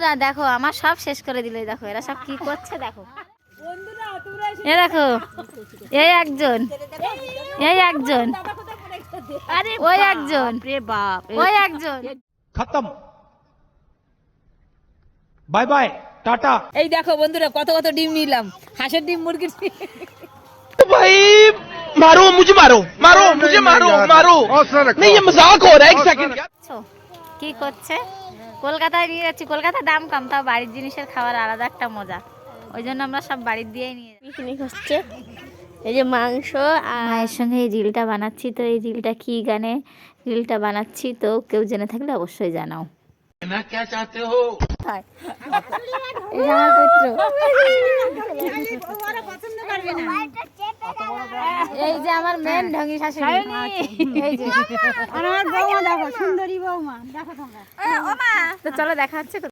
বন্ধুরা দেখো আমার সব শেষ করে দিল, দেখো এরা সব কি করছে দেখো। এ দেখো এই একজন, এই একজন, ওই একজন, ওই একজন। खत्म बाय बाय टाटा। এই দেখো বন্ধুরা কত কত ডিম নিলাম, হাঁসের ডিম, মুরগির ডিম। भाई मारो मुझे, मारो मारो मुझे, मारो मारो नहीं, ये मजाक हो रहा है। एक सेकंड কি করছে? কলকাতায় নিয়ে যাচ্ছি, কলকাতার দাম কম, তাও বাড়ির জিনিসের খাবার আলাদা একটা মজা, ওই জন্য আমরা সব বাড়ির দিয়েই নিয়ে যাচ্ছি। পিকনিক হচ্ছে, এই যে মাংস আর মায়ের সঙ্গে এই রিলটা বানাচ্ছি, তো এই রিলটা কি গানে রিলটা বানাচ্ছি তো কেউ জেনে থাকলে অবশ্যই জানাও। क्या चाहते हो? এই যে আমার পুত্র, এই যে আমার মেন ঢঙ্গি শাশুড়ি, এই যে আর আমার বৌমা দেখো, সুন্দরী বৌমা দেখো তোমরা। তো চলো দেখা হচ্ছে।